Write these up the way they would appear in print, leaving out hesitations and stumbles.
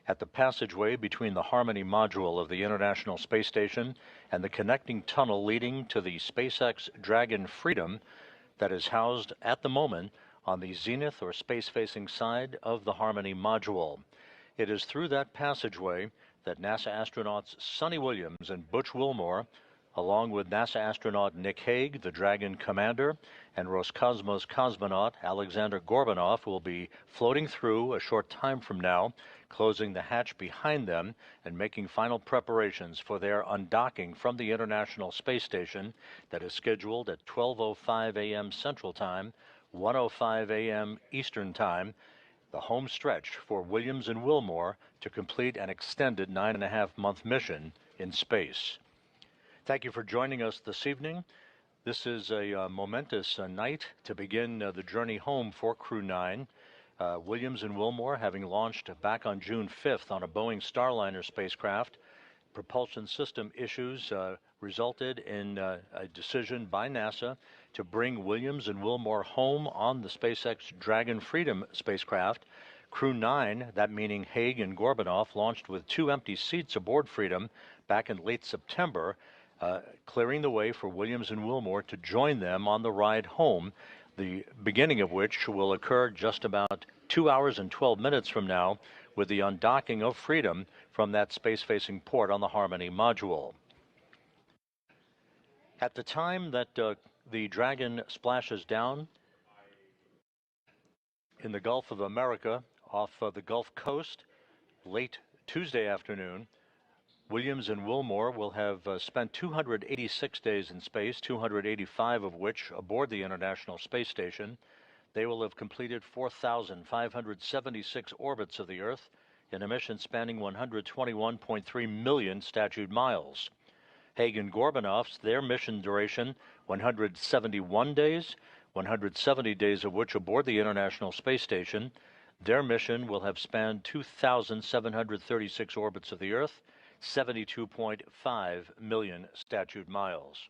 at the passageway between the Harmony module of the International Space Station and the connecting tunnel leading to the SpaceX Dragon Freedom that is housed at the moment on the zenith or space-facing side of the Harmony module. It is through that passageway that NASA astronauts Sonny Williams and Butch Wilmore, along with NASA astronaut Nick Hague, the Dragon commander, and Roscosmos cosmonaut Alexander Gorbanov will be floating through a short time from now, closing the hatch behind them and making final preparations for their undocking from the International Space Station that is scheduled at 12:05 a.m. Central Time, 1:05 a.m. Eastern Time, the home stretch for Williams and Wilmore to complete an extended 9.5-month mission in space. Thank you for joining us this evening. This is a momentous night to begin the journey home for Crew-9. Williams and Wilmore, having launched back on June 5th on a Boeing Starliner spacecraft, propulsion system issues resulted in a decision by NASA to bring Williams and Wilmore home on the SpaceX Dragon Freedom spacecraft. Crew-9, that meaning Hague and Gorbanov, launched with 2 empty seats aboard Freedom back in late September, clearing the way for Williams and Wilmore to join them on the ride home, the beginning of which will occur just about 2 hours and 12 minutes from now with the undocking of Freedom from that space-facing port on the Harmony module. At the time that the Dragon splashes down in the Gulf of America off the Gulf Coast late Tuesday afternoon, Williams and Wilmore will have spent 286 days in space, 285 of which aboard the International Space Station. They will have completed 4,576 orbits of the Earth in a mission spanning 121.3 million statute miles. Hague and Gorbanov's, their mission duration, 171 days, 170 days of which aboard the International Space Station. Their mission will have spanned 2,736 orbits of the Earth, 72.5 million statute miles.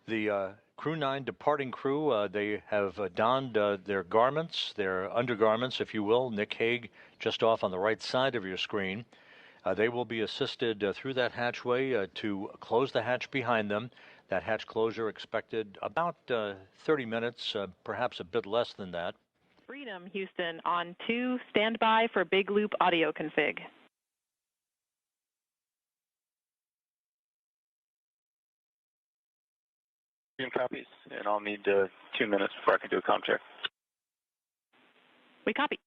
The Crew-9 departing crew, they have donned their garments, their undergarments, if you will. Nick Hague, just off on the right side of your screen. They will be assisted through that hatchway to close the hatch behind them. That hatch closure expected about 30 minutes, perhaps a bit less than that. Freedom, Houston, on 2, stand by for big loop audio config. Copies, and I'll need 2 minutes before I can do a comm check. We copy.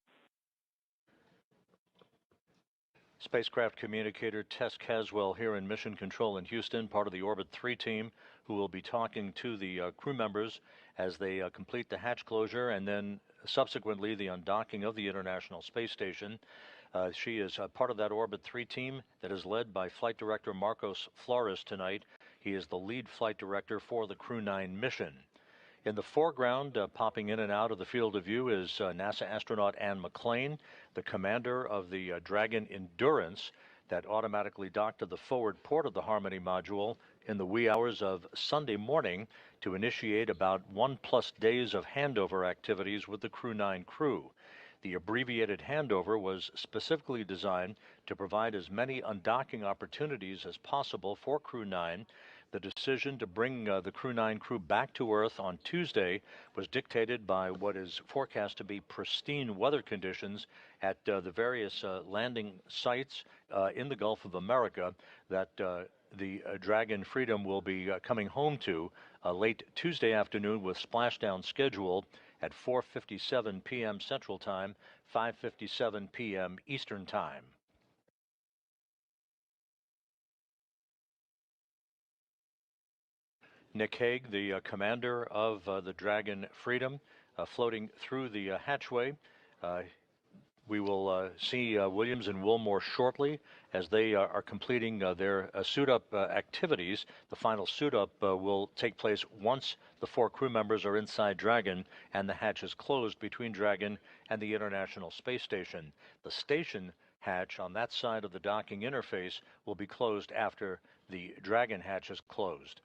Spacecraft communicator Tess Caswell here in Mission Control in Houston, part of the Orbit 3 team, who will be talking to the crew members as they complete the hatch closure and then subsequently the undocking of the International Space Station. She is part of that Orbit 3 team that is led by Flight Director Marcos Flores tonight. He is the lead flight director for the Crew-9 mission. In the foreground, popping in and out of the field of view, is NASA astronaut Anne McClain, the commander of the Dragon Endurance that automatically docked to the forward port of the Harmony module in the wee hours of Sunday morning to initiate about 1+ days of handover activities with the Crew-9 crew. The abbreviated handover was specifically designed to provide as many undocking opportunities as possible for Crew-9. The decision to bring the Crew-9 crew back to Earth on Tuesday was dictated by what is forecast to be pristine weather conditions at the various landing sites in the Gulf of America that the Dragon Freedom will be coming home to late Tuesday afternoon, with splashdown scheduled at 4:57 p.m. Central Time, 5:57 p.m. Eastern Time. Nick Hague, the commander of the Dragon Freedom, floating through the hatchway. We will see Williams and Wilmore shortly as they are completing their suit-up activities. The final suit-up will take place once the 4 crew members are inside Dragon and the hatch is closed between Dragon and the International Space Station. The station hatch on that side of the docking interface will be closed after the Dragon hatch is closed.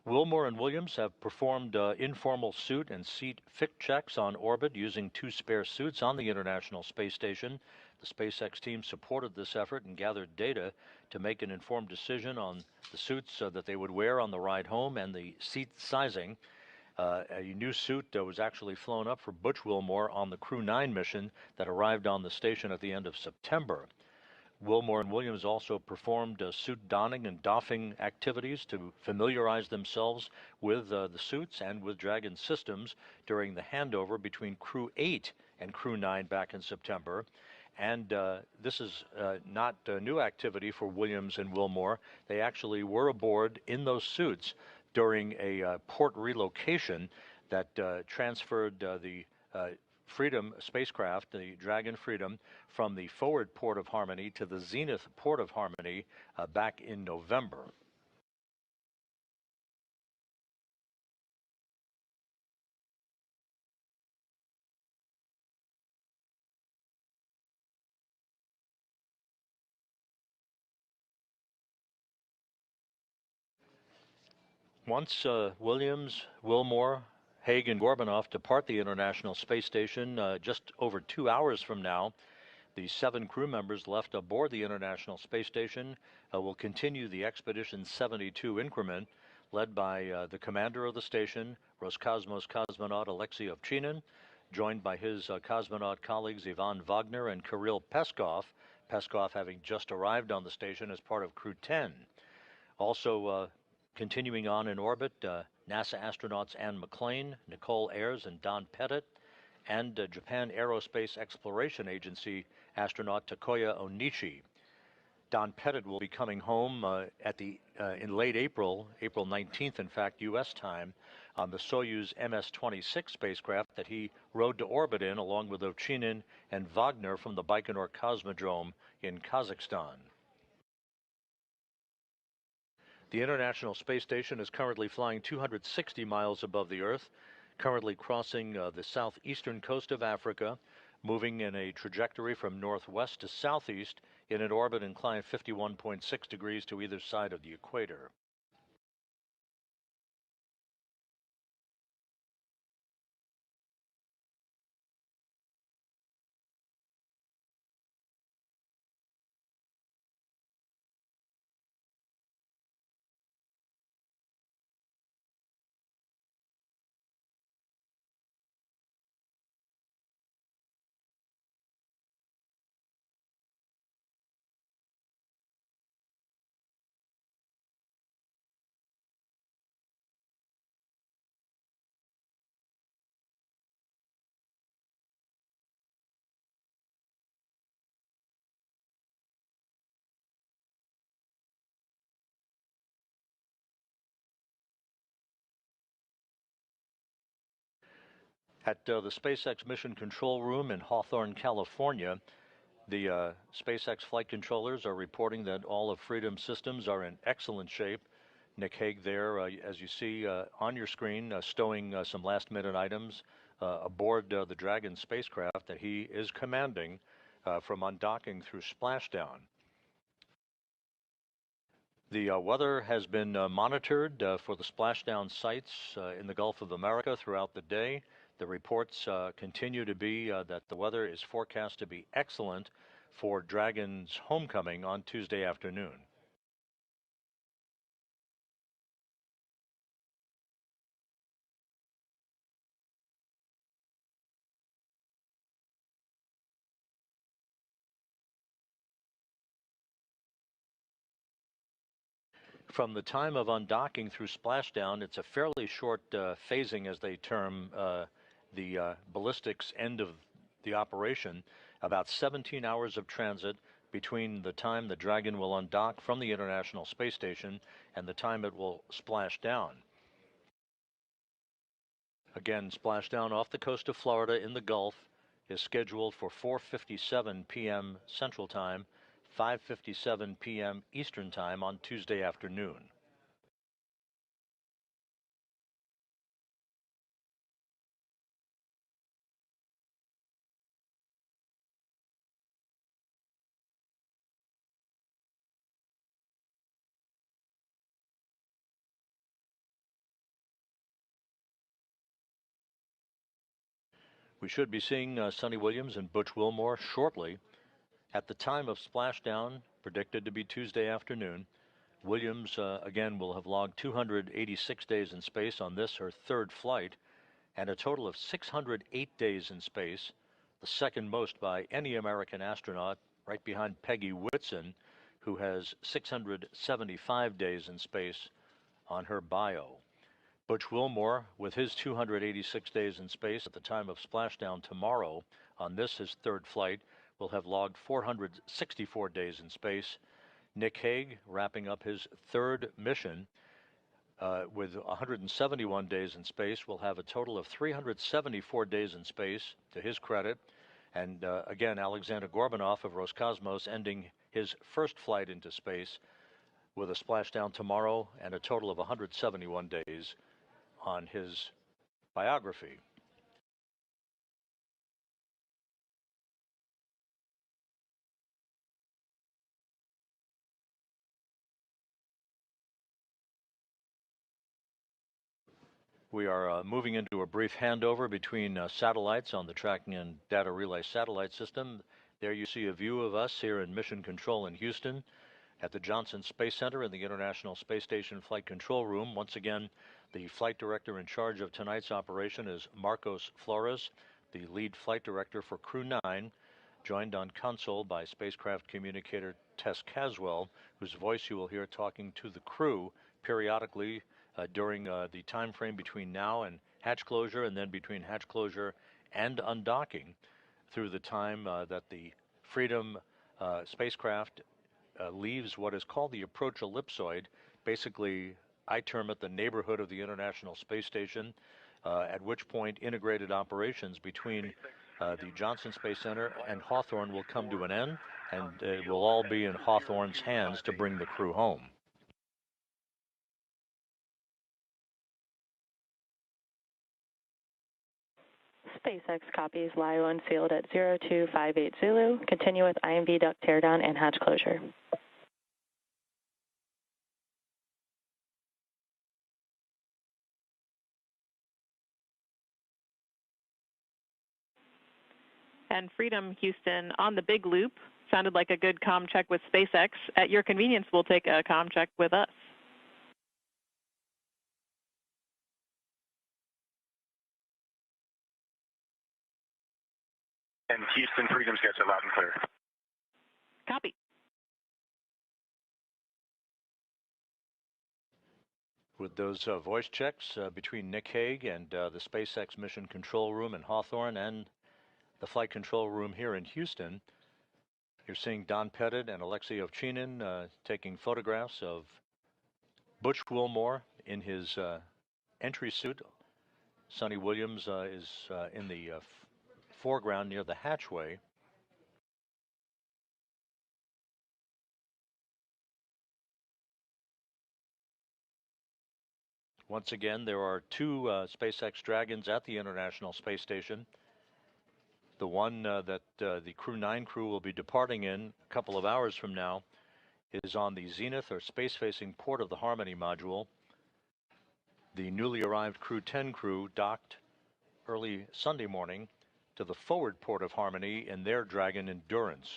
Wilmore and Williams have performed informal suit and seat fit checks on orbit using 2 spare suits on the International Space Station. The SpaceX team supported this effort and gathered data to make an informed decision on the suits that they would wear on the ride home and the seat sizing. A new suit was actually flown up for Butch Wilmore on the Crew-9 mission that arrived on the station at the end of September. Wilmore and Williams also performed suit donning and doffing activities to familiarize themselves with the suits and with Dragon systems during the handover between Crew-8 and Crew-9 back in September. And this is not a new activity for Williams and Wilmore. They actually were aboard in those suits during a port relocation that transferred the Freedom spacecraft, the Dragon Freedom, from the forward port of Harmony to the zenith port of Harmony back in November. Once Williams, Wilmore, Hague, and Gorbanoff depart the International Space Station just over 2 hours from now, the 7 crew members left aboard the International Space Station will continue the Expedition 72 increment led by the commander of the station, Roscosmos cosmonaut Alexei Ovchinin, joined by his cosmonaut colleagues Ivan Wagner and Kirill Peskov, Peskov having just arrived on the station as part of Crew 10. Also continuing on in orbit, NASA astronauts Anne McClain, Nicole Ayers, and Don Pettit, and Japan Aerospace Exploration Agency astronaut Takuya Onishi. Don Pettit will be coming home in late April, April 19th, in fact, U.S. time, on the Soyuz MS-26 spacecraft that he rode to orbit in along with Ovchinin and Wagner from the Baikonur Cosmodrome in Kazakhstan. The International Space Station is currently flying 260 miles above the Earth, currently crossing the southeastern coast of Africa, moving in a trajectory from northwest to southeast in an orbit inclined 51.6 degrees to either side of the equator. At the SpaceX Mission Control Room in Hawthorne, California, the SpaceX flight controllers are reporting that all of Freedom's systems are in excellent shape. Nick Hague there, as you see on your screen, stowing some last-minute items aboard the Dragon spacecraft that he is commanding from undocking through splashdown. The weather has been monitored for the splashdown sites in the Gulf of America throughout the day. The reports continue to be that the weather is forecast to be excellent for Dragon's homecoming on Tuesday afternoon. From the time of undocking through splashdown, it's a fairly short phasing, as they term the ballistics end of the operation, about 17 hours of transit between the time the Dragon will undock from the International Space Station and the time it will splash down. Again, splashdown off the coast of Florida in the Gulf is scheduled for 4:57 p.m. Central Time, 5:57 p.m. Eastern Time on Tuesday afternoon. We should be seeing Sonny Williams and Butch Wilmore shortly. At the time of splashdown, predicted to be Tuesday afternoon, Williams again will have logged 286 days in space on this, her third flight, and a total of 608 days in space, the second most by any American astronaut, right behind Peggy Whitson, who has 675 days in space on her bio. Butch Wilmore, with his 286 days in space at the time of splashdown tomorrow on this, his third flight, will have logged 464 days in space. Nick Hague, wrapping up his third mission with 171 days in space, will have a total of 374 days in space, to his credit. And again, Alexander Gorbanov of Roscosmos ending his first flight into space with a splashdown tomorrow and a total of 171 days on his biography. We are moving into a brief handover between satellites on the Tracking and Data Relay Satellite System. There you see a view of us here in Mission Control in Houston at the Johnson Space Center in the International Space Station Flight Control Room. Once again, the flight director in charge of tonight's operation is Marcos Flores, the lead flight director for Crew-9, joined on console by spacecraft communicator Tess Caswell, whose voice you will hear talking to the crew periodically during the time frame between now and hatch closure, and then between hatch closure and undocking, through the time that the Freedom spacecraft leaves what is called the approach ellipsoid. Basically, I term it the neighborhood of the International Space Station, at which point integrated operations between the Johnson Space Center and Hawthorne will come to an end, and it will all be in Hawthorne's hands to bring the crew home. SpaceX copies LIO unsealed at 0258 Zulu. Continue with IMV duct teardown and hatch closure. And Freedom Houston on the big loop. Sounded like a good comm check with SpaceX. At your convenience, we'll take a comm check with us. And Houston, Freedom's got you loud and clear. Copy. With those voice checks between Nick Hague and the SpaceX Mission Control Room in Hawthorne and the Flight Control Room here in Houston, you're seeing Don Pettit and Alexei Ovchinin taking photographs of Butch Wilmore in his entry suit. Sonny Williams is in the foreground near the hatchway. Once again, there are two SpaceX Dragons at the International Space Station. The one that the Crew-9 crew will be departing in a couple of hours from now is on the zenith or space-facing port of the Harmony module. The newly arrived Crew-10 crew docked early Sunday morning to the forward port of Harmony in their Dragon Endurance.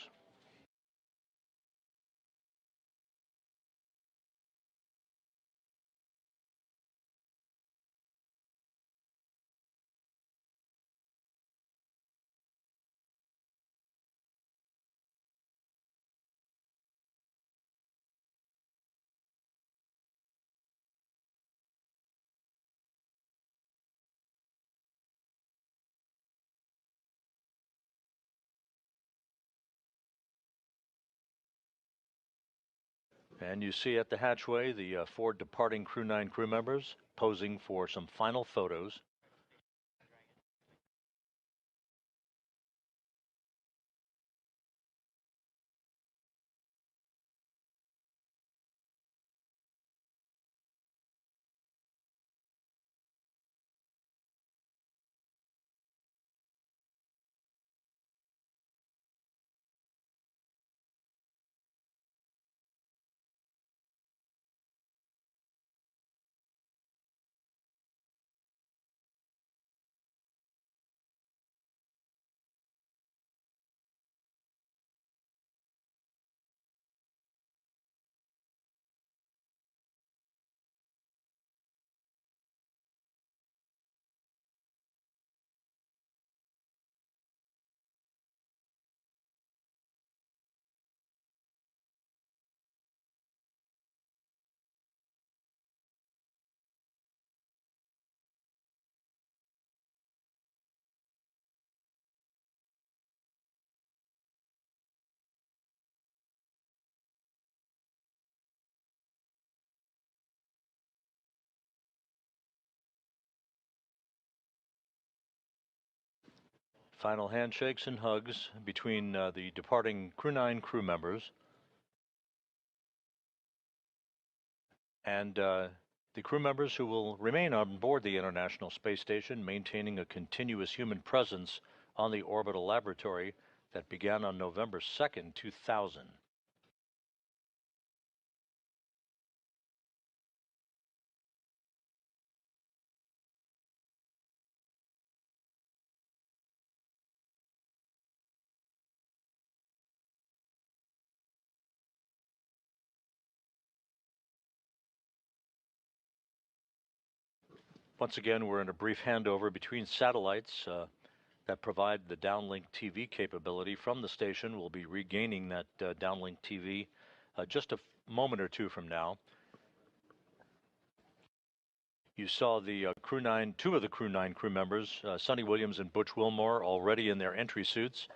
And you see at the hatchway the four departing Crew-9 crew members posing for some final photos. Final handshakes and hugs between the departing Crew-9 crew members and the crew members who will remain on board the International Space Station, maintaining a continuous human presence on the orbital laboratory that began on November 2nd, 2000. Once again, we're in a brief handover between satellites that provide the downlink TV capability from the station. We'll be regaining that downlink TV just a moment or two from now. You saw the Crew-9, two of the Crew-9 crew members, Sonny Williams and Butch Wilmore, already in their entry suits.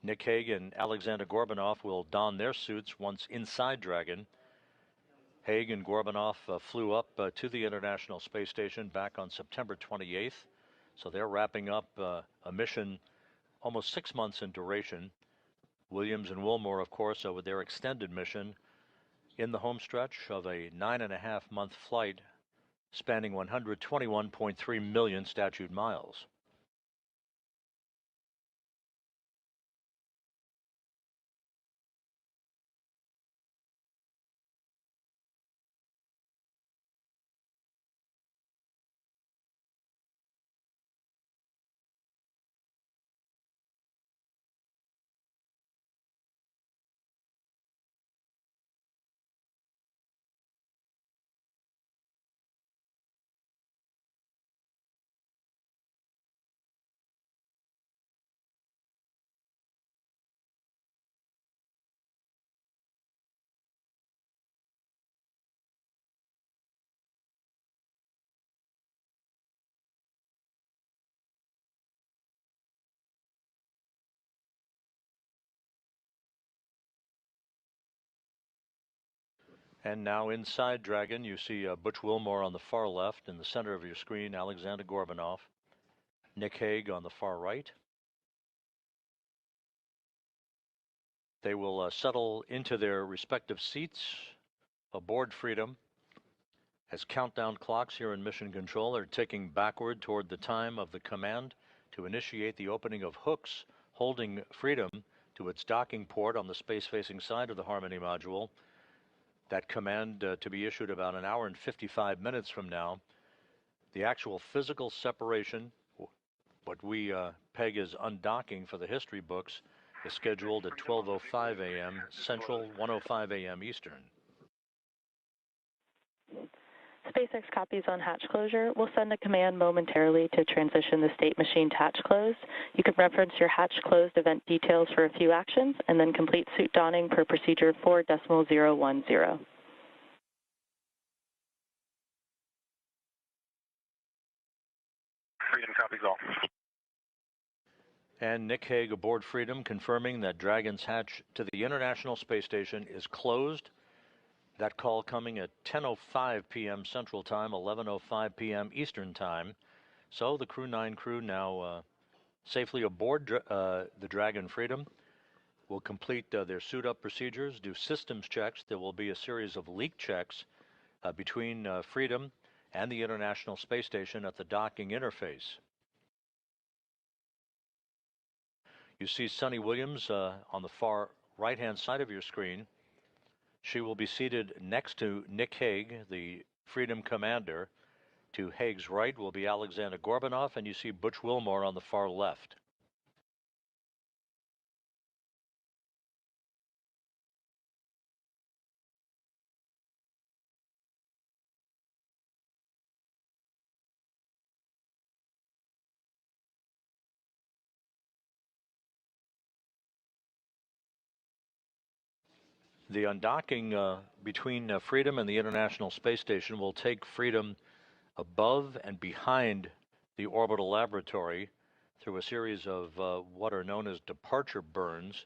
Nick Hague and Alexander Gorbanoff will don their suits once inside Dragon. Hague and Gorbanoff flew up to the International Space Station back on September 28th. So they're wrapping up a mission almost 6 months in duration. Williams and Wilmore, of course, with their extended mission in the home stretch of a 9.5-month flight spanning 121.3 million statute miles. And now inside Dragon, you see Butch Wilmore on the far left. In the center of your screen, Alexander Gorbanoff. Nick Hague on the far right. They will settle into their respective seats aboard Freedom as countdown clocks here in Mission Control are ticking backward toward the time of the command to initiate the opening of hooks holding Freedom to its docking port on the space-facing side of the Harmony module. That command to be issued about an hour and 55 minutes from now. The actual physical separation, what we peg as undocking for the history books, is scheduled at 12:05 a.m. Central, 1:05 a.m. Eastern. SpaceX copies on hatch closure. We'll send a command momentarily to transition the state machine to hatch closed. You can reference your hatch closed event details for a few actions and then complete suit donning per procedure 4.010. Freedom copies all. And Nick Hague aboard Freedom confirming that Dragon's hatch to the International Space Station is closed. That call coming at 10:05 p.m. Central Time, 11:05 p.m. Eastern Time. So the Crew-9 crew now safely aboard the Dragon Freedom will complete their suit-up procedures, do systems checks. There will be a series of leak checks between Freedom and the International Space Station at the docking interface. You see Sonny Williams on the far right-hand side of your screen. She will be seated next to Nick Hague, the Freedom commander. To Hague's right will be Alexander Gorbanoff, and you see Butch Wilmore on the far left. The undocking between Freedom and the International Space Station will take Freedom above and behind the orbital laboratory through a series of what are known as departure burns.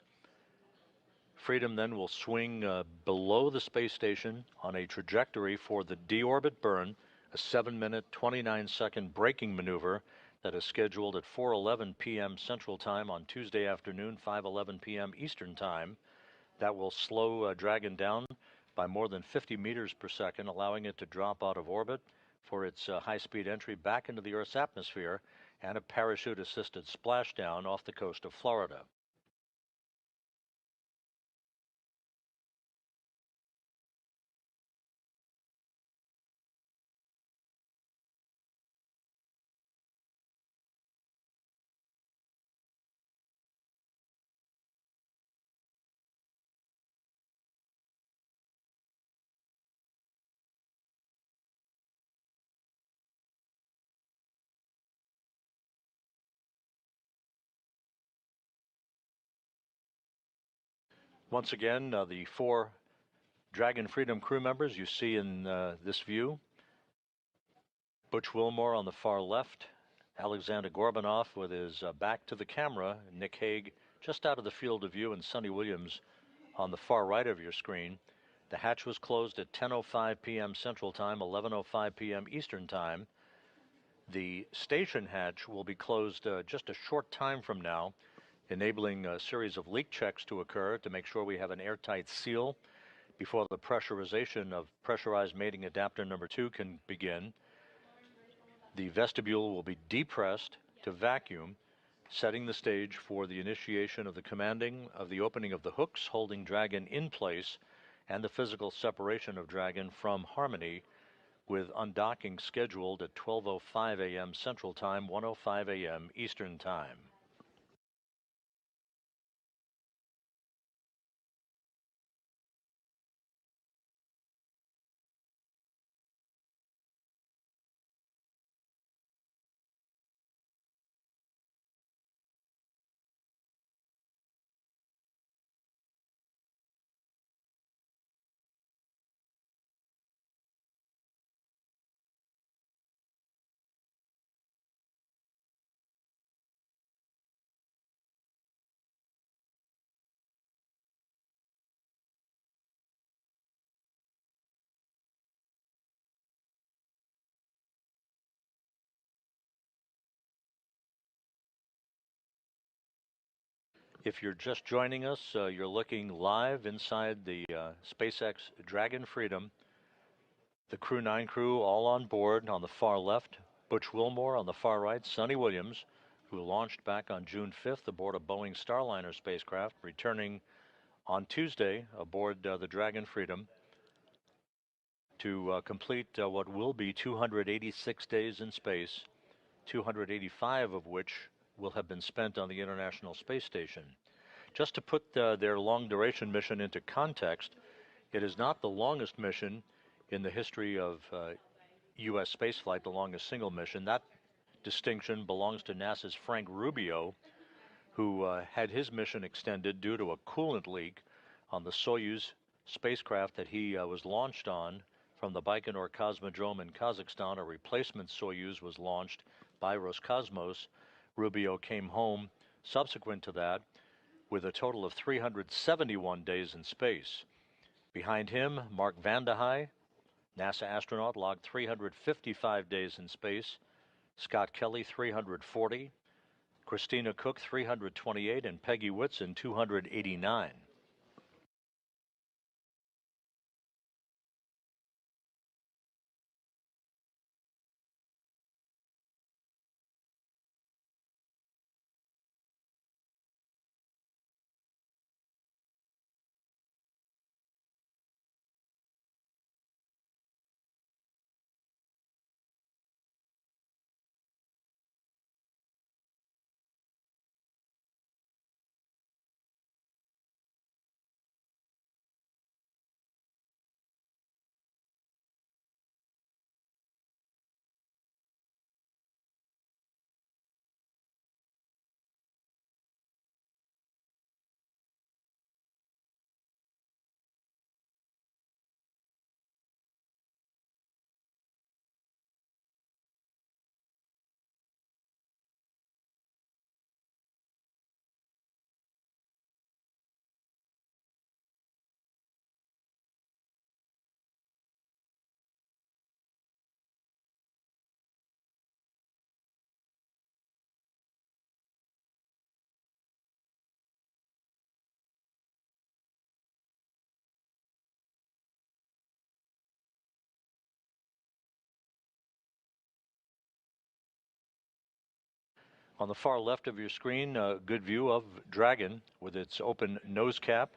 Freedom then will swing below the space station on a trajectory for the deorbit burn, a 7-minute, 29-second braking maneuver that is scheduled at 4:11 p.m. Central Time on Tuesday afternoon, 5:11 p.m. Eastern Time. That will slow Dragon down by more than 50 meters per second, allowing it to drop out of orbit for its high-speed entry back into the Earth's atmosphere and a parachute-assisted splashdown off the coast of Florida. Once again, the 4 Dragon Freedom crew members you see in this view. Butch Wilmore on the far left, Alexander Gorbanoff with his back to the camera, Nick Hague just out of the field of view, and Sonny Williams on the far right of your screen. The hatch was closed at 10:05 p.m. Central Time, 11:05 p.m. Eastern Time. The station hatch will be closed just a short time from now, enabling a series of leak checks to occur to make sure we have an airtight seal before the pressurization of pressurized mating adapter number 2 can begin. The vestibule will be depressed to vacuum, setting the stage for the initiation of the commanding of the opening of the hooks holding Dragon in place and the physical separation of Dragon from Harmony, with undocking scheduled at 12:05 a.m. Central Time, 1:05 a.m. Eastern Time. If you're just joining us, you're looking live inside the SpaceX Dragon Freedom. The Crew-9 crew all on board. On the far left, Butch Wilmore. On the far right, Sonny Williams, who launched back on June 5th aboard a Boeing Starliner spacecraft, returning on Tuesday aboard the Dragon Freedom to complete what will be 286 days in space, 285 of which will have been spent on the International Space Station. Just to put their long-duration mission into context, it is not the longest mission in the history of U.S. spaceflight, the longest single mission. That distinction belongs to NASA's Frank Rubio, who had his mission extended due to a coolant leak on the Soyuz spacecraft that he was launched on from the Baikonur Cosmodrome in Kazakhstan. A replacement Soyuz was launched by Roscosmos. Rubio came home subsequent to that with a total of 371 days in space. Behind him, Mark Vande Hei, NASA astronaut, logged 355 days in space. Scott Kelly, 340. Christina Cook, 328. And Peggy Whitson, 289. On the far left of your screen, a good view of Dragon with its open nose cap.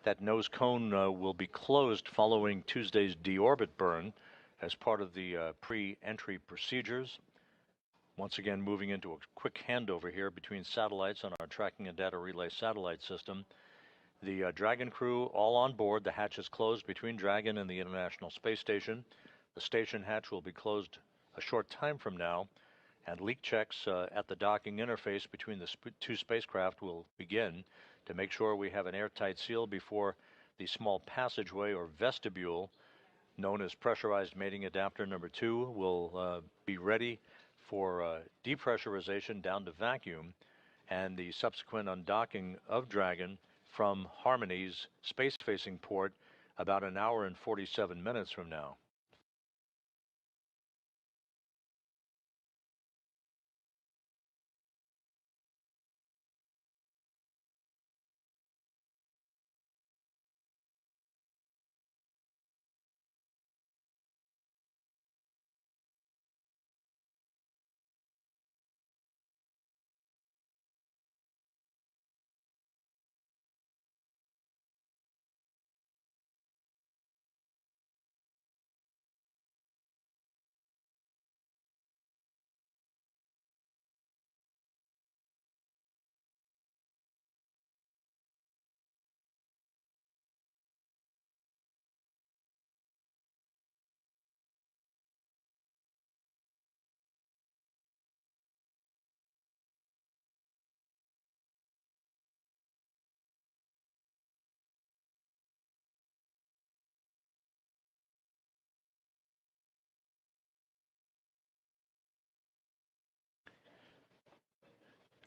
That nose cone will be closed following Tuesday's deorbit burn as part of the pre-entry procedures. Once again, moving into a quick handover here between satellites on our tracking and data relay satellite system. The Dragon crew all on board. The hatch is closed between Dragon and the International Space Station. The station hatch will be closed a short time from now, and leak checks at the docking interface between the two spacecraft will begin to make sure we have an airtight seal before the small passageway or vestibule, known as pressurized mating adapter number 2, will be ready for depressurization down to vacuum, and the subsequent undocking of Dragon from Harmony's space-facing port about an hour and 47 minutes from now.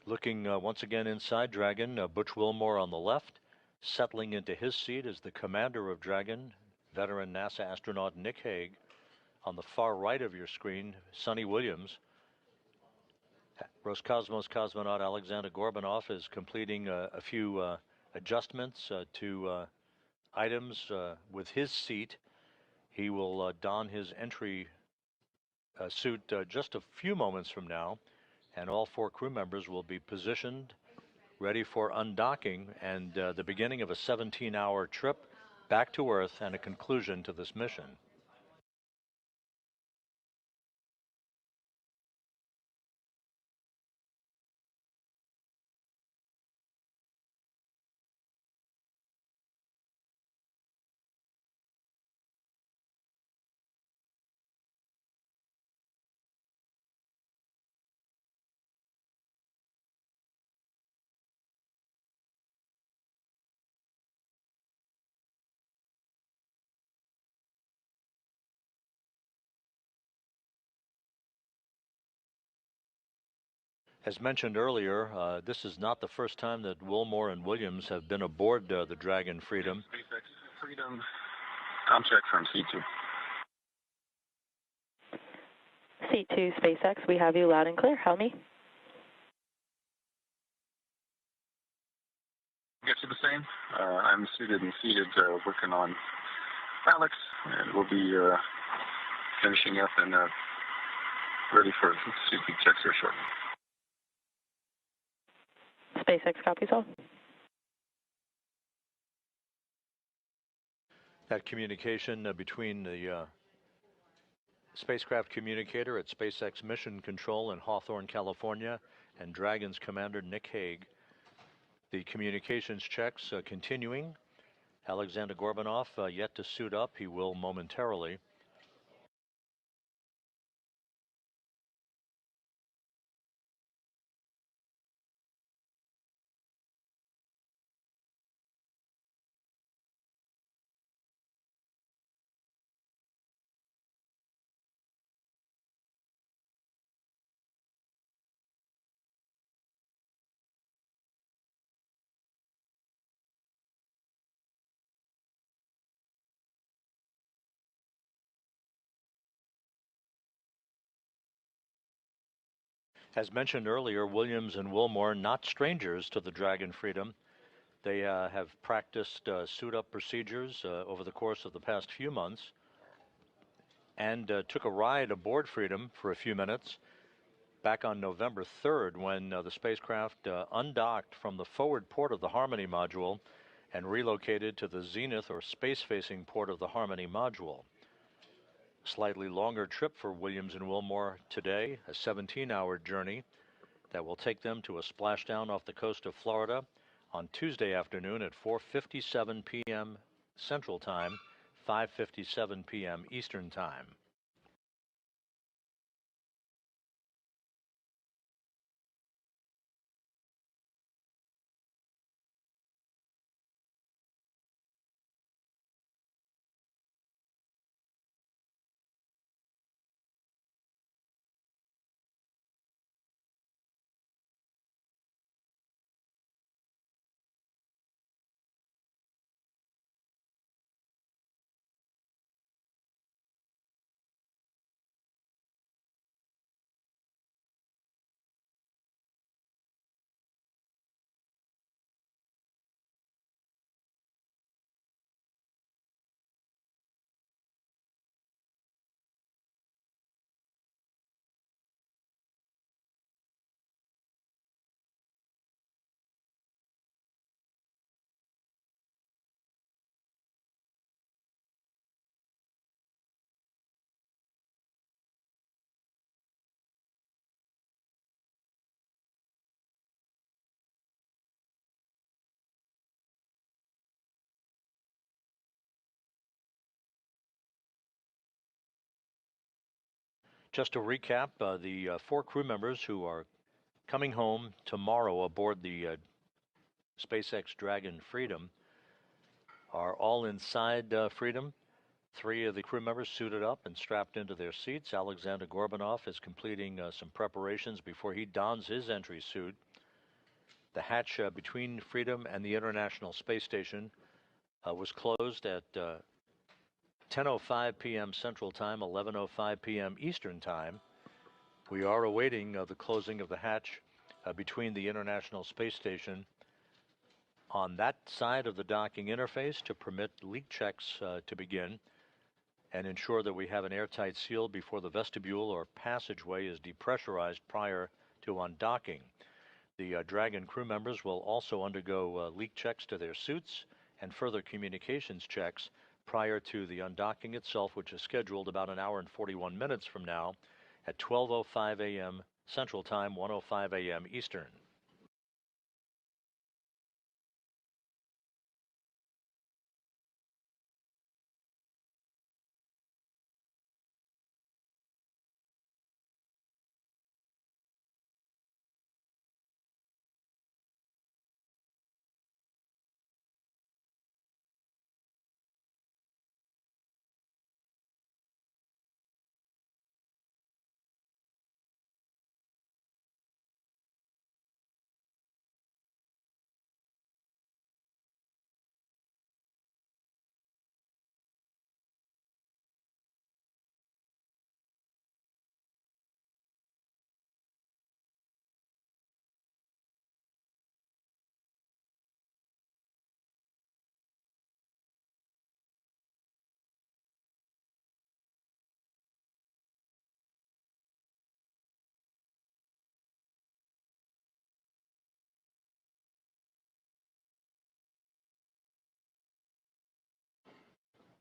Looking once again inside Dragon, Butch Wilmore on the left. Settling into his seat is the commander of Dragon, veteran NASA astronaut Nick Hague. On the far right of your screen, Sonny Williams. Roscosmos cosmonaut Alexander Gorbanov is completing a few adjustments to items with his seat. He will don his entry suit just a few moments from now, and all 4 crew members will be positioned, ready for undocking and the beginning of a 17-hour trip back to Earth and a conclusion to this mission. As mentioned earlier, this is not the first time that Wilmore and Williams have been aboard the Dragon Freedom. SpaceX Freedom, com check from C2. C2 SpaceX, we have you loud and clear. How me? Get you the same. I'm suited and seated, working on Alex, and we'll be finishing up and ready for suit checks here shortly. SpaceX copies all. That communication between the spacecraft communicator at SpaceX Mission Control in Hawthorne, California, and Dragon's commander Nick Hague. The communications checks continuing. Alexander Gorbanov yet to suit up. He will momentarily. As mentioned earlier, Williams and Wilmore not strangers to the Dragon Freedom. They have practiced suit-up procedures over the course of the past few months, and took a ride aboard Freedom for a few minutes back on November 3rd when the spacecraft undocked from the forward port of the Harmony module and relocated to the zenith or space-facing port of the Harmony module. Slightly longer trip for Williams and Wilmore today, a 17-hour journey that will take them to a splashdown off the coast of Florida on Tuesday afternoon at 4:57 p.m. Central Time, 5:57 p.m. Eastern Time. Just to recap, the 4 crew members who are coming home tomorrow aboard the SpaceX Dragon Freedom are all inside Freedom. 3 of the crew members suited up and strapped into their seats. Alexander Gorbanov is completing some preparations before he dons his entry suit. The hatch between Freedom and the International Space Station was closed at 10:05 p.m. Central Time, 11:05 p.m. Eastern Time. We are awaiting the closing of the hatch between the International Space Station on that side of the docking interface to permit leak checks to begin and ensure that we have an airtight seal before the vestibule or passageway is depressurized prior to undocking. The Dragon crew members will also undergo leak checks to their suits and further communications checks prior to the undocking itself, which is scheduled about an hour and 41 minutes from now at 12:05 a.m. Central Time, 1:05 a.m. Eastern.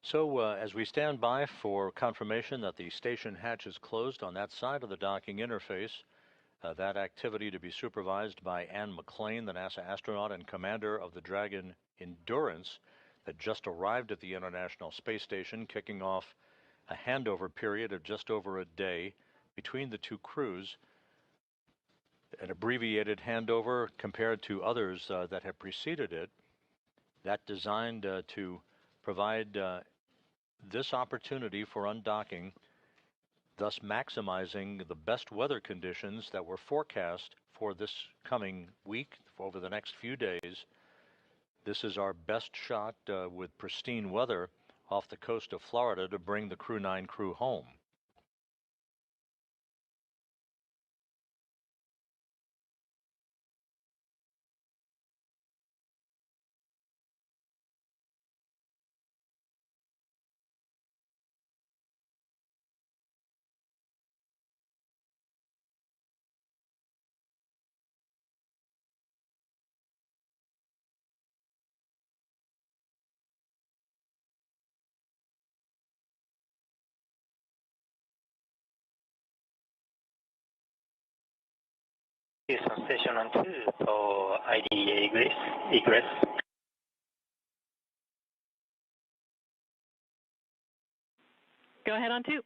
So as we stand by for confirmation that the station hatch is closed on that side of the docking interface, that activity to be supervised by Ann McClain, the NASA astronaut and commander of the Dragon Endurance that just arrived at the International Space Station, kicking off a handover period of just over a day between the 2 crews, an abbreviated handover compared to others that have preceded it, that designed to provide this opportunity for undocking, thus maximizing the best weather conditions that were forecast for this coming week, over the next few days. This is our best shot with pristine weather off the coast of Florida to bring the Crew-9 crew home. Houston Station on 2 for IDEA egress. Go ahead on 2.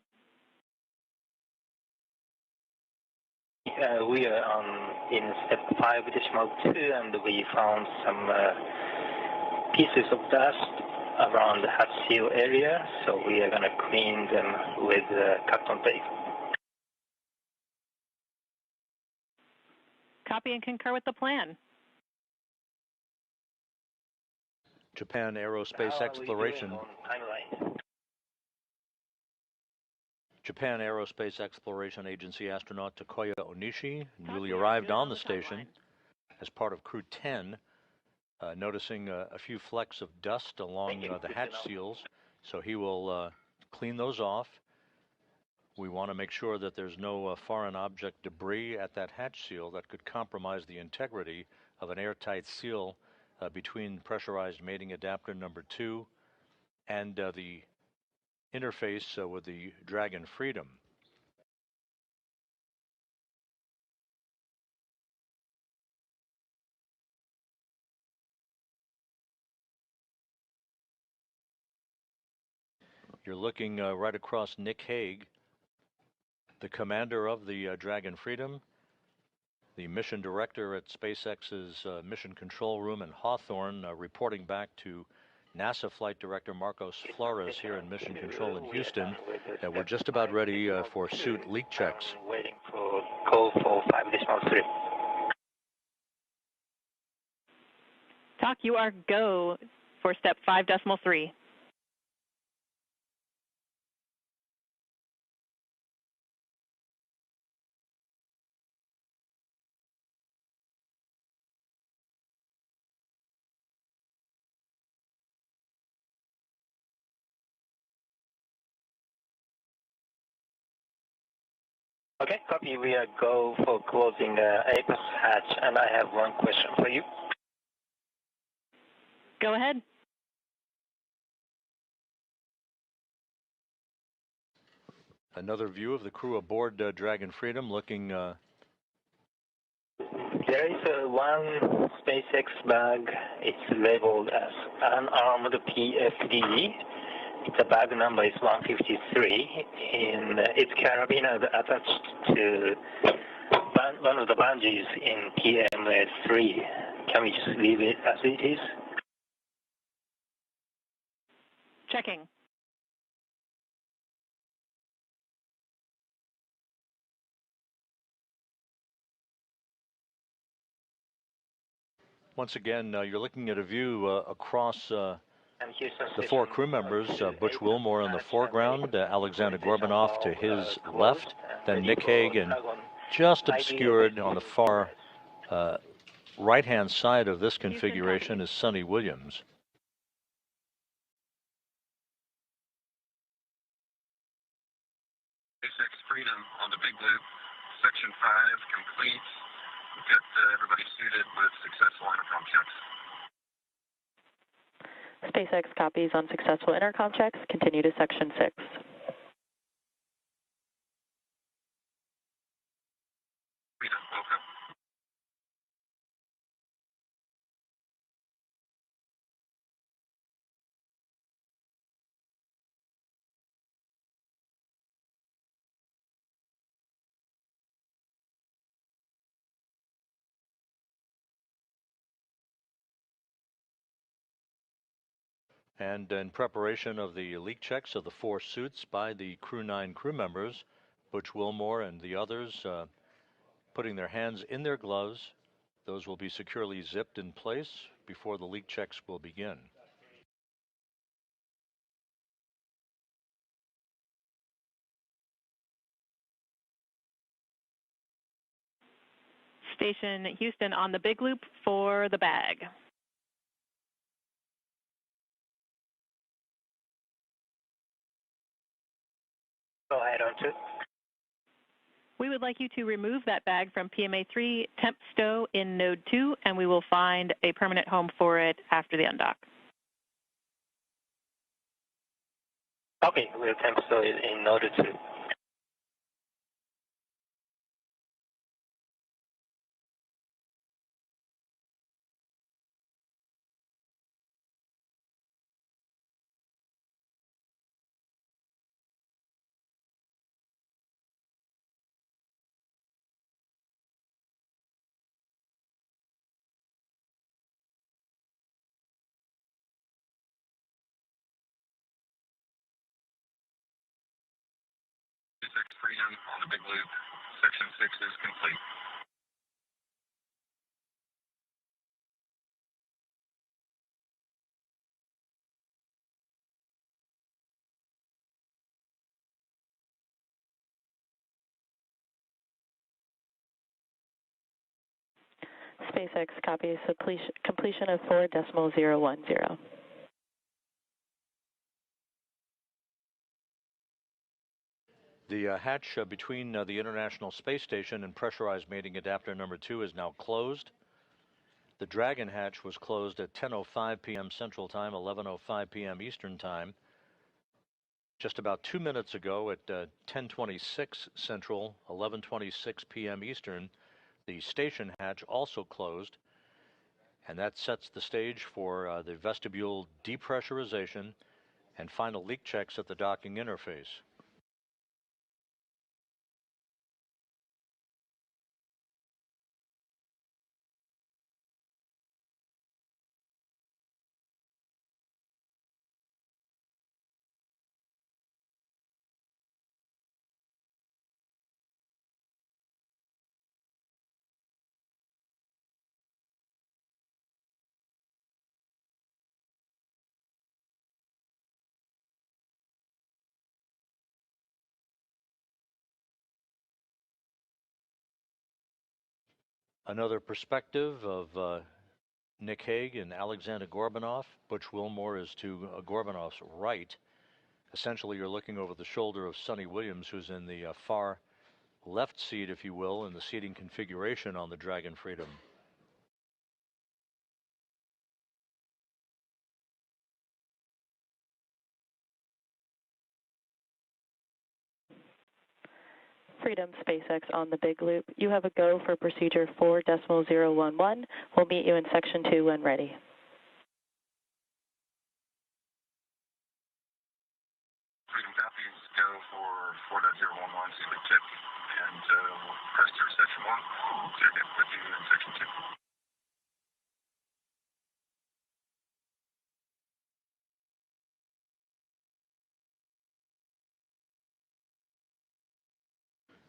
We are in step 5.2 and we found some pieces of dust around the hatch seal area, so we are going to clean them with cotton tape. Copy and concur with the plan. Japan Aerospace Exploration. Japan Aerospace Exploration Agency astronaut Takuya Onishi newly arrived on the station as part of Crew 10, noticing a few flecks of dust along the hatch seals, so he will clean those off. We want to make sure that there's no foreign object debris at that hatch seal that could compromise the integrity of an airtight seal between pressurized mating adapter number 2 and the interface with the Dragon Freedom. You're looking right across Nick Hague, the commander of the Dragon Freedom, the mission director at SpaceX's Mission Control Room in Hawthorne, reporting back to NASA Flight Director Marcos Flores here in Mission Control in Houston that we're just about ready for suit leak checks. Waiting for call for 5.3. TOC, you are go for step 5.3. Okay, copy. We are go for closing the apex hatch, and I have one question for you. Go ahead. Another view of the crew aboard Dragon Freedom looking... There is one SpaceX bag. It's labeled as unarmed PFD. The bag number is 153, and its carabiner is attached to one of the bungees in PMS3. Can we just leave it as it is? Checking. Once again, you're looking at a view across the 4 crew members, Butch Wilmore in the foreground, Alexander Gorbunov to his left, then Nick Hague, and just obscured on the far right-hand side of this configuration is Sonny Williams. SpaceX Freedom on the big loop, section 5 complete. We've got everybody suited with successful intercom checks. SpaceX copies on successful intercom checks. Continue to section 6. Freedom, welcome. And in preparation of the leak checks of the 4 suits by the Crew-9 crew members, Butch Wilmore and the others putting their hands in their gloves. Those will be securely zipped in place before the leak checks will begin. Station Houston on the big loop for the bag. Go ahead on 2. We would like you to remove that bag from PMA3 temp stow in node 2, and we will find a permanent home for it after the undock. Okay, we'll temp stow it in node 2. SpaceX Freedom on the big loop. Section 6 is complete. SpaceX copies completion of 4.010. The hatch between the International Space Station and pressurized mating adapter number 2 is now closed. The Dragon hatch was closed at 10:05 p.m. Central Time, 11:05 p.m. Eastern Time. Just about 2 minutes ago at 10:26 Central, 11:26 p.m. Eastern, the station hatch also closed, and that sets the stage for the vestibule depressurization and final leak checks at the docking interface. Another perspective of Nick Hague and Alexander Gorbanov. Butch Wilmore is to Gorbanov's right. Essentially, you're looking over the shoulder of Sonny Williams, who's in the far left seat, if you will, in the seating configuration on the Dragon Freedom. Freedom SpaceX on the big loop. You have a go for procedure 4.011. We'll meet you in section 2 when ready. Freedom copies, go for 4.011, see the tip, and we'll press through section 1. Check in with you in section 2.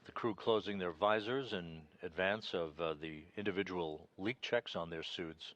The crew closing their visors in advance of the individual leak checks on their suits.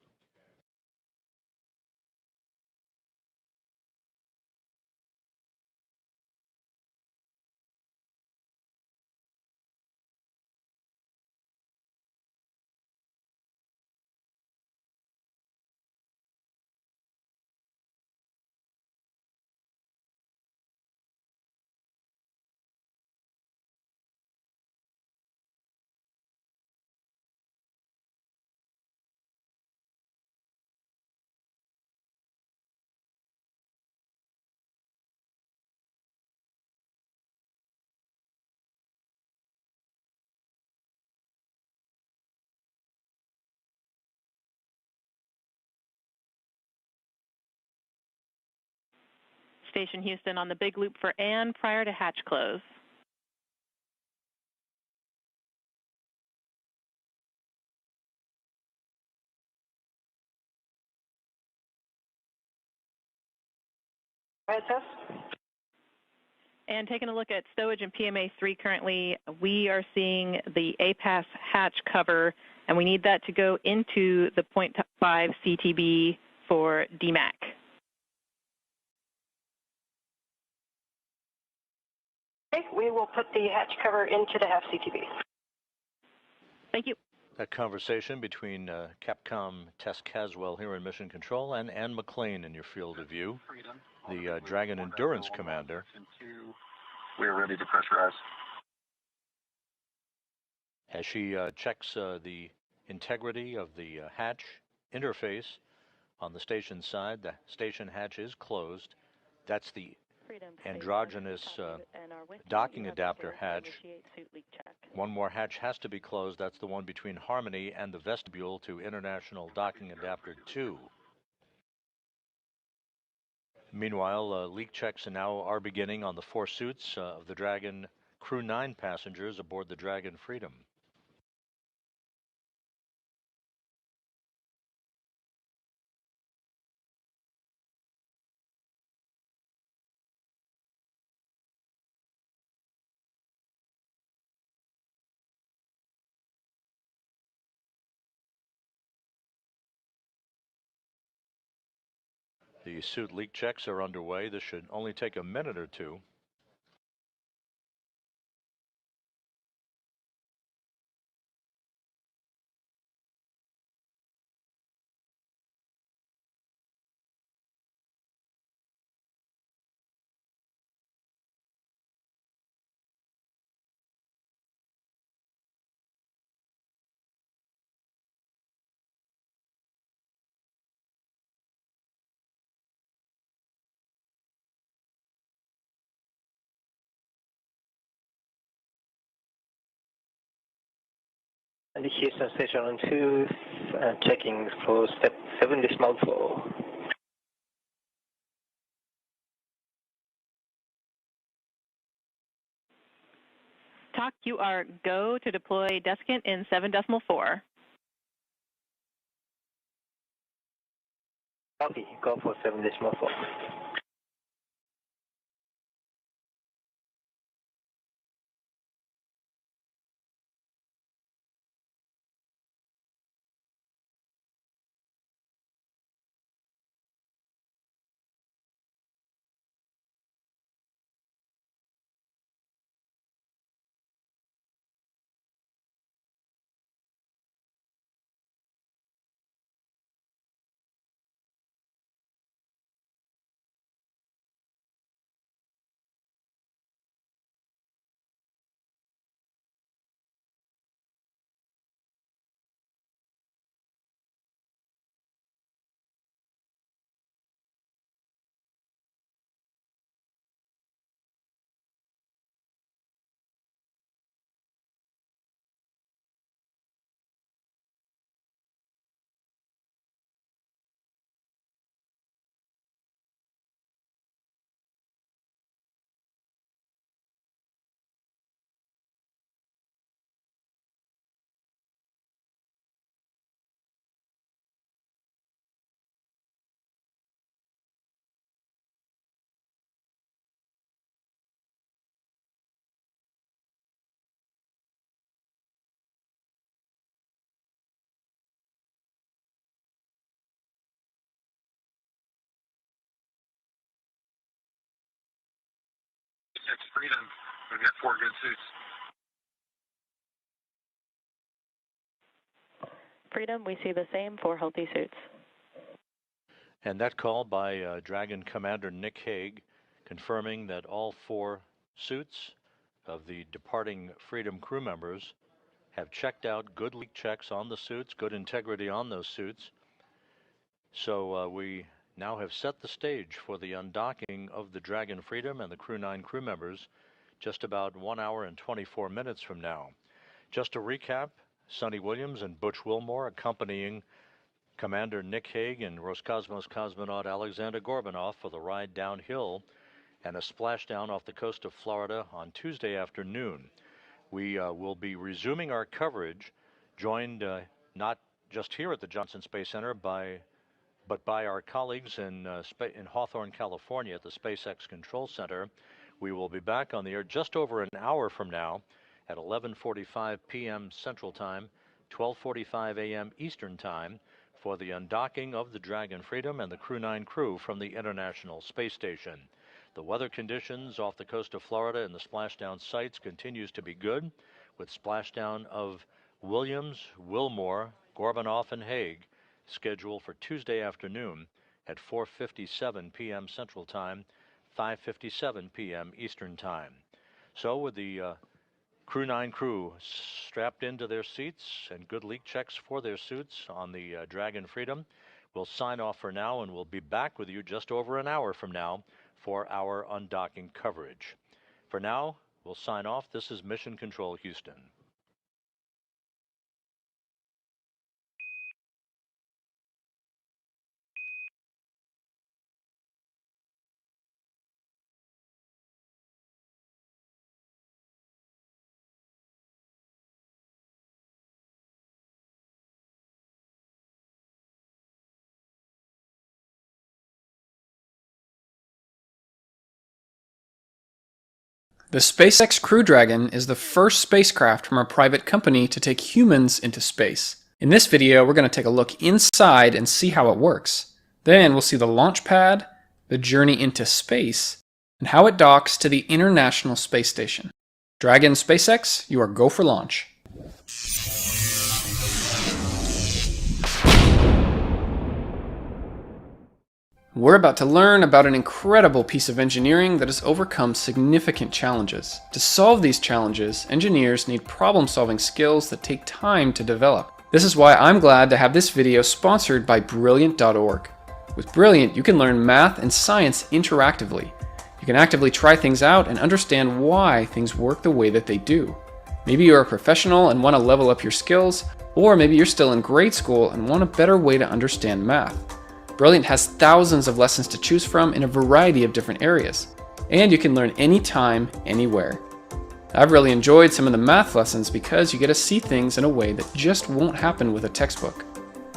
Station Houston on the big loop for Ann prior to hatch close. Go ahead, Tess. And taking a look at stowage and PMA3 currently, we are seeing the APAS hatch cover, and we need that to go into the 0.5 CTB for DMAC. Okay, we will put the hatch cover into the half CTB. Thank you. That conversation between Capcom Tess Caswell here in Mission Control and Ann McLean in your field of view, the Dragon Endurance Commander. We are ready to pressurize. As she checks the integrity of the hatch interface on the station side, the station hatch is closed. That's the androgynous docking adapter hatch. One more hatch has to be closed. That's the one between Harmony and the vestibule to International Docking Adapter 2. Meanwhile, leak checks now are beginning on the 4 suits of the Dragon Crew-9 passengers aboard the Dragon Freedom. The suit leak checks are underway. This should only take a minute or two. And the Houston Station on 2, checking for step 7.4. TOC, you are go to deploy desiccant in 7.4. Copy, go for 7.4. Freedom. We've got 4 good suits. Freedom, we see the same 4 healthy suits. And that call by Dragon Commander Nick Hague, confirming that all 4 suits of the departing Freedom crew members have checked out, good leak checks on the suits, good integrity on those suits. So we now have set the stage for the undocking of the Dragon Freedom and the Crew-9 crew members just about 1 hour and 24 minutes from now. Just to recap, Sonny Williams and Butch Wilmore accompanying Commander Nick Hague and Roscosmos cosmonaut Alexander Gorbunov for the ride downhill and a splashdown off the coast of Florida on Tuesday afternoon. We will be resuming our coverage, joined not just here at the Johnson Space Center but by our colleagues in Hawthorne, California at the SpaceX Control Center. We will be back on the air just over an hour from now at 11:45 p.m. Central Time, 12:45 a.m. Eastern Time for the undocking of the Dragon Freedom and the Crew-9 crew from the International Space Station. The weather conditions off the coast of Florida and the splashdown sites continues to be good, with splashdown of Williams, Wilmore, Gorbunov, and Hague scheduled for Tuesday afternoon at 4:57 p.m. Central Time, 5:57 p.m. Eastern Time. So with the Crew-9 crew strapped into their seats and good leak checks for their suits on the Dragon Freedom, we'll sign off for now, and we'll be back with you just over an hour from now for our undocking coverage. For now, we'll sign off. This is Mission Control Houston. The SpaceX Crew Dragon is the first spacecraft from a private company to take humans into space. In this video, we're going to take a look inside and see how it works. Then we'll see the launch pad, the journey into space, and how it docks to the International Space Station. Dragon SpaceX, you are go for launch. We're about to learn about an incredible piece of engineering that has overcome significant challenges. To solve these challenges, engineers need problem-solving skills that take time to develop. This is why I'm glad to have this video sponsored by Brilliant.org. With Brilliant, you can learn math and science interactively. You can actively try things out and understand why things work the way that they do. Maybe you're a professional and want to level up your skills, or maybe you're still in grade school and want a better way to understand math. Brilliant has thousands of lessons to choose from in a variety of different areas, and you can learn anytime, anywhere. I've really enjoyed some of the math lessons because you get to see things in a way that just won't happen with a textbook.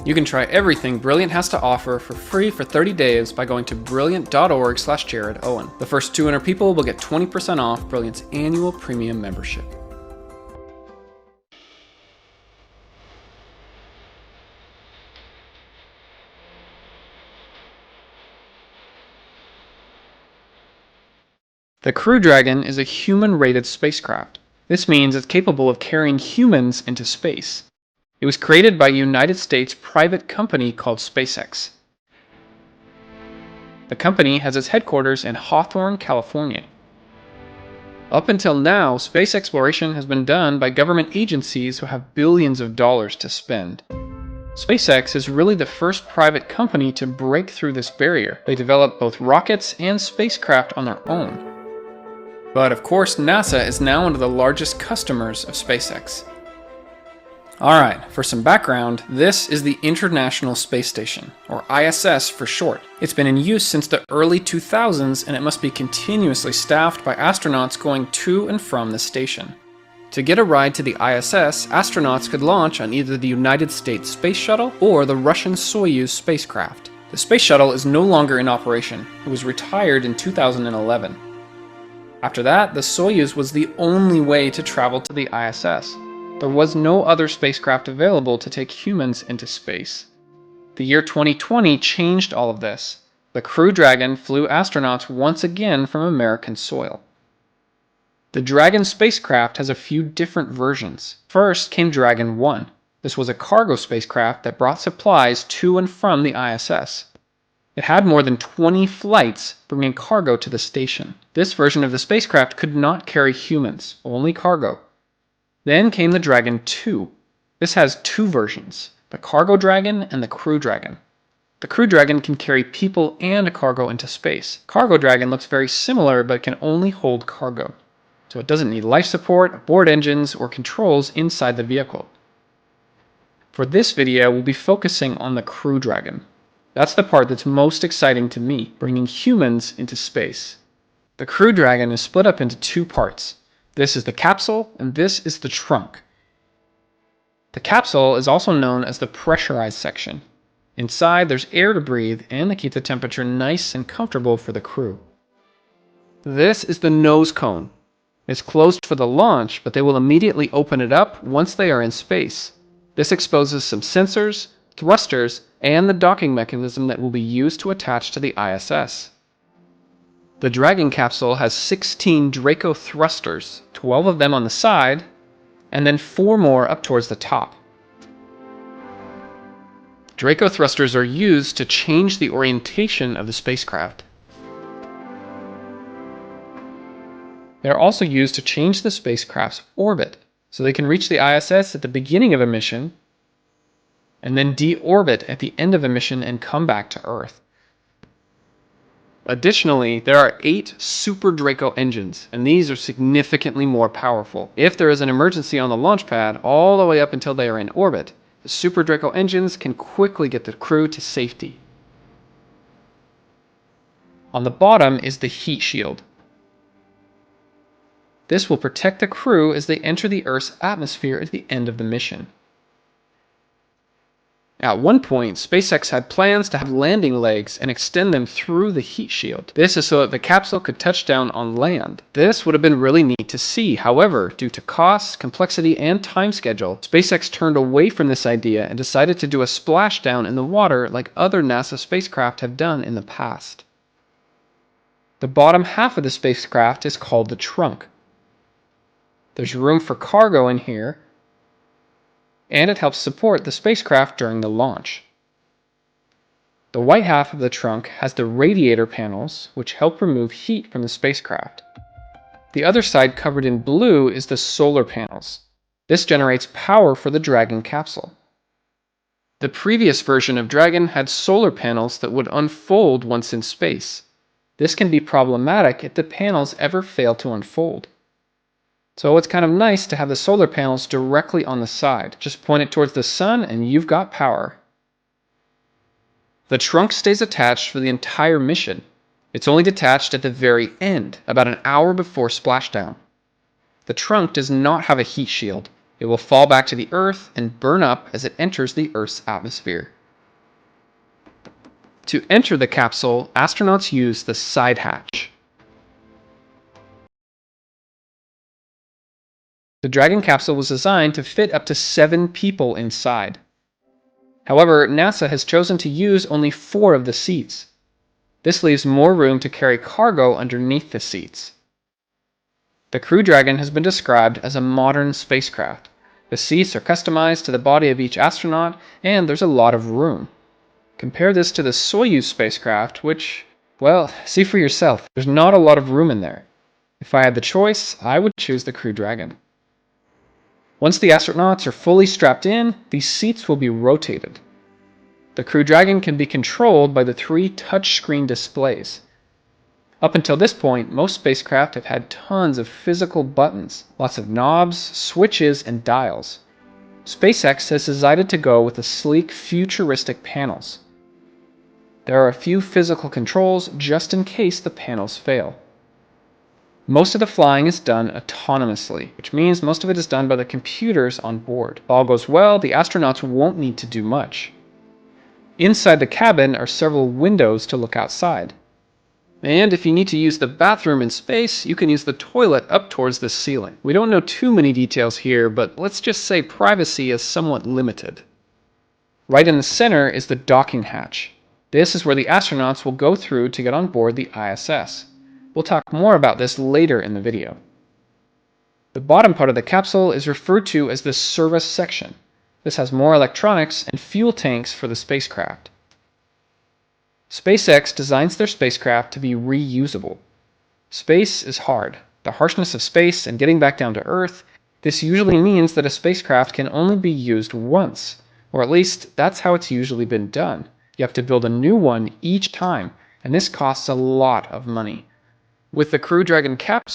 You can try everything Brilliant has to offer for free for 30 days by going to brilliant.org/JaredOwen. The first 200 people will get 20% off Brilliant's annual premium membership. The Crew-Dragon is a human-rated spacecraft. This means it's capable of carrying humans into space. It was created by a United States private company called SpaceX. The company has its headquarters in Hawthorne, California. Up until now, space exploration has been done by government agencies who have billions of dollars to spend. SpaceX is really the first private company to break through this barrier. They develop both rockets and spacecraft on their own. But of course, NASA is now one of the largest customers of SpaceX. Alright, for some background, this is the International Space Station, or ISS for short. It's been in use since the early 2000s, and it must be continuously staffed by astronauts going to and from the station. To get a ride to the ISS, astronauts could launch on either the United States Space Shuttle or the Russian Soyuz spacecraft. The Space Shuttle is no longer in operation. It was retired in 2011. After that, the Soyuz was the only way to travel to the ISS. There was no other spacecraft available to take humans into space. The year 2020 changed all of this. The Crew-Dragon flew astronauts once again from American soil. The Dragon spacecraft has a few different versions. First came Dragon 1. This was a cargo spacecraft that brought supplies to and from the ISS. It had more than 20 flights bringing cargo to the station. This version of the spacecraft could not carry humans, only cargo. Then came the Dragon 2. This has two versions, the Cargo Dragon and the Crew Dragon. The Crew Dragon can carry people and cargo into space. Cargo Dragon looks very similar but can only hold cargo, so it doesn't need life support, aboard engines, or controls inside the vehicle. For this video, we'll be focusing on the Crew Dragon. That's the part that's most exciting to me, bringing humans into space. The Crew Dragon is split up into two parts. This is the capsule, and this is the trunk. The capsule is also known as the pressurized section. Inside, there's air to breathe and to keep the temperature nice and comfortable for the crew. This is the nose cone. It's closed for the launch, but they will immediately open it up once they are in space. This exposes some sensors, thrusters, and the docking mechanism that will be used to attach to the ISS. The Dragon capsule has 16 Draco thrusters, 12 of them on the side, and then 4 more up towards the top. Draco thrusters are used to change the orientation of the spacecraft. They are also used to change the spacecraft's orbit, so they can reach the ISS at the beginning of a mission, and then deorbit at the end of a mission and come back to Earth. Additionally, there are 8 Super Draco engines, and these are significantly more powerful. If there is an emergency on the launch pad, all the way up until they are in orbit, the Super Draco engines can quickly get the crew to safety. On the bottom is the heat shield. This will protect the crew as they enter the Earth's atmosphere at the end of the mission. At one point, SpaceX had plans to have landing legs and extend them through the heat shield. This is so that the capsule could touch down on land. This would have been really neat to see. However, due to costs, complexity, and time schedule, SpaceX turned away from this idea and decided to do a splashdown in the water like other NASA spacecraft have done in the past. The bottom half of the spacecraft is called the trunk. There's room for cargo in here, and it helps support the spacecraft during the launch. The white half of the trunk has the radiator panels, which help remove heat from the spacecraft. The other side covered in blue is the solar panels. This generates power for the Dragon capsule. The previous version of Dragon had solar panels that would unfold once in space. This can be problematic if the panels ever fail to unfold. So it's kind of nice to have the solar panels directly on the side. Just point it towards the sun and you've got power. The trunk stays attached for the entire mission. It's only detached at the very end, about an hour before splashdown. The trunk does not have a heat shield. It will fall back to the Earth and burn up as it enters the Earth's atmosphere. To enter the capsule, astronauts use the side hatch. The Dragon capsule was designed to fit up to 7 people inside. However, NASA has chosen to use only 4 of the seats. This leaves more room to carry cargo underneath the seats. The Crew Dragon has been described as a modern spacecraft. The seats are customized to the body of each astronaut, and there's a lot of room. Compare this to the Soyuz spacecraft, which, well, see for yourself. There's not a lot of room in there. If I had the choice, I would choose the Crew Dragon. Once the astronauts are fully strapped in, these seats will be rotated. The Crew Dragon can be controlled by the 3 touchscreen displays. Up until this point, most spacecraft have had tons of physical buttons, lots of knobs, switches, and dials. SpaceX has decided to go with the sleek, futuristic panels. There are a few physical controls just in case the panels fail. Most of the flying is done autonomously, which means most of it is done by the computers on board. If all goes well, the astronauts won't need to do much. Inside the cabin are several windows to look outside. And if you need to use the bathroom in space, you can use the toilet up towards the ceiling. We don't know too many details here, but let's just say privacy is somewhat limited. Right in the center is the docking hatch. This is where the astronauts will go through to get on board the ISS. We'll talk more about this later in the video. The bottom part of the capsule is referred to as the service section. This has more electronics and fuel tanks for the spacecraft. SpaceX designs their spacecraft to be reusable. Space is hard. The harshness of space and getting back down to Earth, this usually means that a spacecraft can only be used once, or at least that's how it's usually been done. You have to build a new one each time, and this costs a lot of money. With the Crew Dragon capsule,